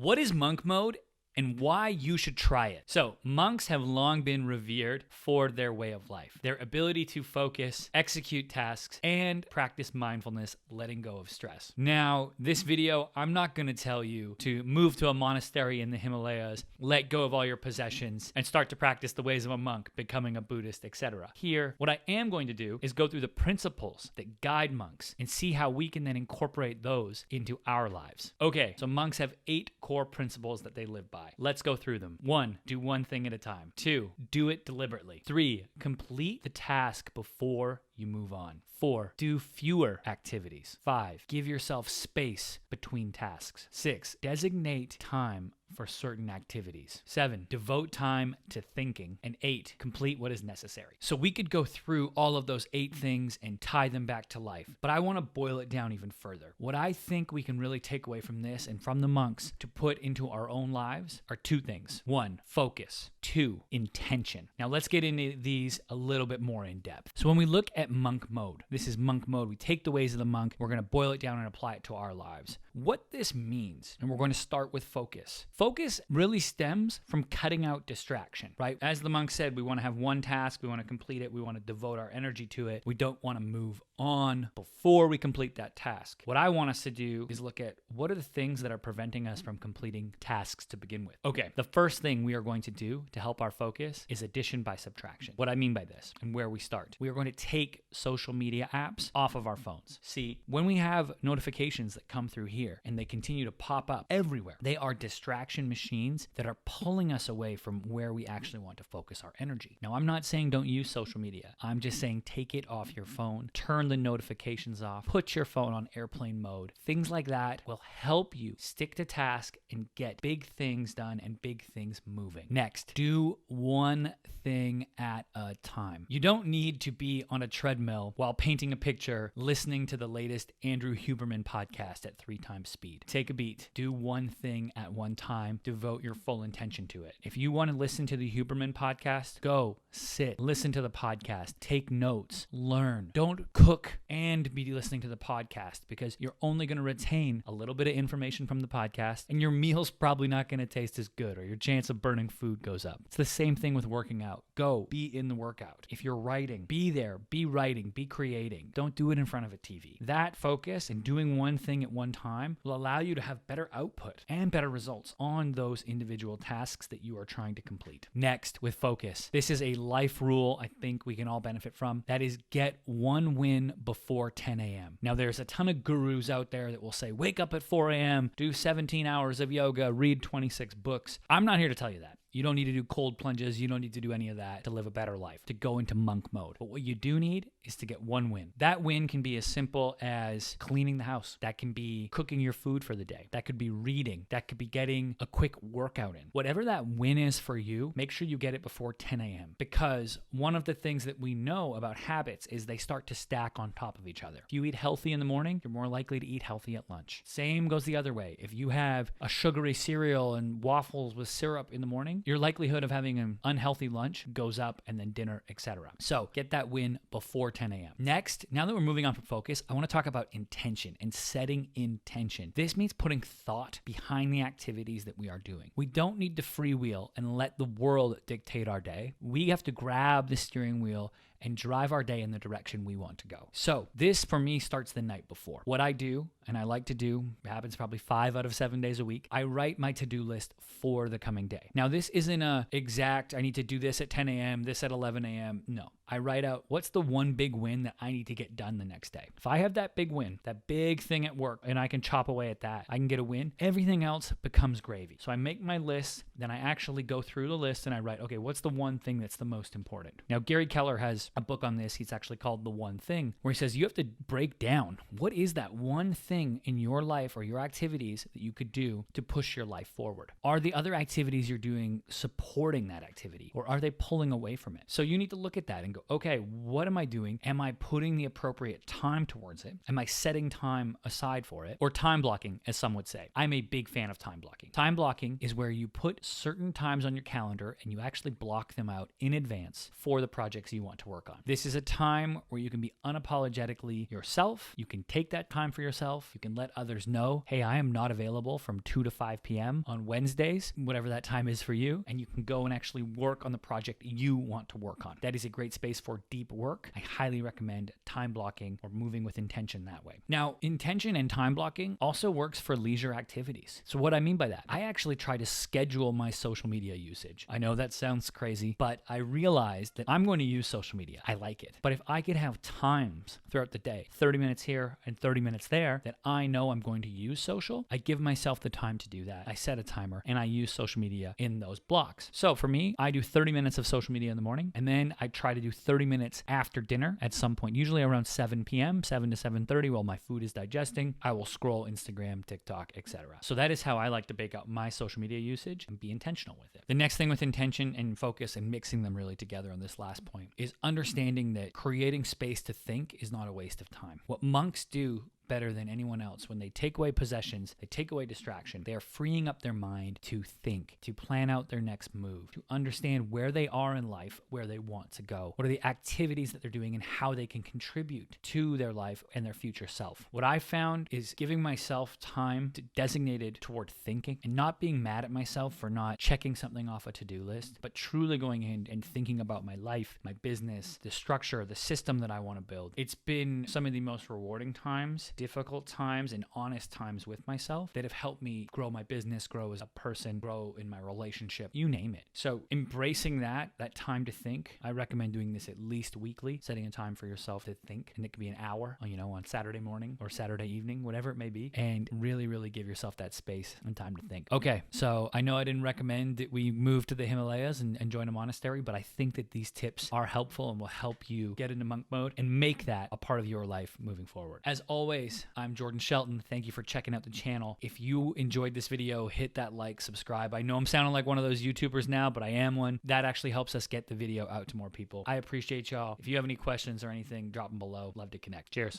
What is monk mode and why you should try it? So, monks have long been revered for their way of life, their ability to focus, execute tasks, and practice mindfulness, letting go of stress. Now, this video, I'm not going to tell you to move to a monastery in the Himalayas, let go of all your possessions, and start to practice the ways of a monk, becoming a Buddhist, etc. Here, what I am going to do is go through the principles that guide monks and see how we can then incorporate those into our lives. Okay, so monks have 8 core principles that they live by. Let's go through them. 1, do one thing at a time. 2, do it deliberately. 3, complete the task before you move on. 4, do fewer activities. 5, give yourself space between tasks. 6, designate time for certain activities. 7, devote time to thinking. And 8, complete what is necessary. So we could go through all of those 8 things and tie them back to life, but I want to boil it down even further. What I think we can really take away from this and from the monks to put into our own lives are 2 things. 1, focus. 2, intention. Now let's get into these a little bit more in depth. So when we look at monk mode, this is monk mode. We take the ways of the monk, we're going to boil it down and apply it to our lives. What this means, and we're going to start with focus. Focus really stems from cutting out distraction, right? As the monk said, we want to have one task, we want to complete it, we want to devote our energy to it. We don't want to move on before we complete that task. What I want us to do is look at what are the things that are preventing us from completing tasks to begin with. Okay, the first thing we are going to do to help our focus is addition by subtraction. What I mean by this and where we start. We are going to take social media apps off of our phones. See, when we have notifications that come through here and they continue to pop up everywhere, they are distraction machines that are pulling us away from where we actually want to focus our energy. Now, I'm not saying don't use social media. I'm just saying take it off your phone, turn the notifications off, put your phone on airplane mode. Things like that will help you stick to task and get big things done and big things moving. Next, do one thing at a time. You don't need to be on a treadmill while painting a picture, listening to the latest Andrew Huberman podcast at 3 times speed. Take a beat. Do one thing at one time. Devote your full intention to it. If you want to listen to the Huberman podcast, go sit, listen to the podcast, take notes, learn. Don't cook and be listening to the podcast because you're only going to retain a little bit of information from the podcast and your meal's probably not going to taste as good or your chance of burning food goes up. It's the same thing with working out. Go, be in the workout. If you're writing, be there, be writing, be creating. Don't do it in front of a TV. That focus and doing one thing at one time will allow you to have better output and better results on those individual tasks that you are trying to complete. Next, with focus, this is a life rule I think we can all benefit from. That is get one win before 10 a.m. Now, there's a ton of gurus out there that will say, wake up at 4 a.m., do 17 hours of yoga, read 26 books. I'm not here to tell you that. You don't need to do cold plunges. You don't need to do any of that to live a better life, to go into monk mode. But what you do need is to get one win. That win can be as simple as cleaning the house. That can be cooking your food for the day. That could be reading. That could be getting a quick workout in. Whatever that win is for you, make sure you get it before 10 a.m. Because one of the things that we know about habits is they start to stack on top of each other. If you eat healthy in the morning, you're more likely to eat healthy at lunch. Same goes the other way. If you have a sugary cereal and waffles with syrup in the morning, your likelihood of having an unhealthy lunch goes up, and then dinner, etc. So get that win before 10 a.m. Next, now that we're moving on from focus, I want to talk about intention and setting intention. This means putting thought behind the activities that we are doing. We don't need to freewheel and let the world dictate our day. We have to grab the steering wheel and drive our day in the direction we want to go. So this for me starts the night before. What I do, and I like to do, happens probably 5 out of 7 days a week, I write my to-do list for the coming day. Now this isn't a exact, I need to do this at 10 a.m., this at 11 a.m. No. I write out what's the one big win that I need to get done the next day. If I have that big win, that big thing at work, and I can chop away at that, I can get a win, everything else becomes gravy. So I make my list, then I actually go through the list and I write, okay, what's the one thing that's the most important? Now, Gary Keller has a book on this. He's actually called The One Thing, where he says you have to break down what is that one thing in your life or your activities that you could do to push your life forward. Are the other activities you're doing supporting that activity, or are they pulling away from it? So you need to look at that and go, go, okay, what am I doing? Am I putting the appropriate time towards it? Am I setting time aside for it? Or time blocking, as some would say. I'm a big fan of time blocking. Time blocking is where you put certain times on your calendar and you actually block them out in advance for the projects you want to work on. This is a time where you can be unapologetically yourself. You can take that time for yourself. You can let others know, hey, I am not available from 2 to 5 p.m. on Wednesdays, whatever that time is for you, and you can go and actually work on the project you want to work on. That is a great space for deep work. I highly recommend time blocking or moving with intention that way. Now, intention and time blocking also works for leisure activities. So what I mean by that, I actually try to schedule my social media usage. I know that sounds crazy, but I realized that I'm going to use social media. I like it. But if I could have times throughout the day, 30 minutes here and 30 minutes there, that I know I'm going to use social, I give myself the time to do that. I set a timer and I use social media in those blocks. So for me, I do 30 minutes of social media in the morning, and then I try to do 30 minutes after dinner at some point, usually around 7 p.m., 7 to 7:30 while my food is digesting. I will scroll Instagram, TikTok, etc. So that is how I like to bake out my social media usage and be intentional with it. The next thing with intention and focus and mixing them really together on this last point is understanding that creating space to think is not a waste of time. What monks do better than anyone else, when they take away possessions, they take away distraction, they are freeing up their mind to think, to plan out their next move, to understand where they are in life, where they want to go, what are the activities that they're doing, and how they can contribute to their life and their future self. What I found is giving myself time designated toward thinking and not being mad at myself for not checking something off a to-do list, but truly going in and thinking about my life, my business, the structure, the system that I want to build. It's been some of the most rewarding times, difficult times, and honest times with myself that have helped me grow my business, grow as a person, grow in my relationship, you name it. So embracing that time to think, I recommend doing this at least weekly, setting a time for yourself to think, and it could be an hour, on Saturday morning or Saturday evening, whatever it may be, and really give yourself that space and time to think. Okay, so I know I didn't recommend that we move to the Himalayas and join a monastery, but I think that these tips are helpful and will help you get into monk mode and make that a part of your life moving forward. As always, I'm Jordan Shelton. Thank you for checking out the channel. If you enjoyed this video, hit that like, subscribe. I know I'm sounding like one of those YouTubers now, but I am one. That actually helps us get the video out to more people. I appreciate y'all. If you have any questions or anything, drop them below. Love to connect. Cheers.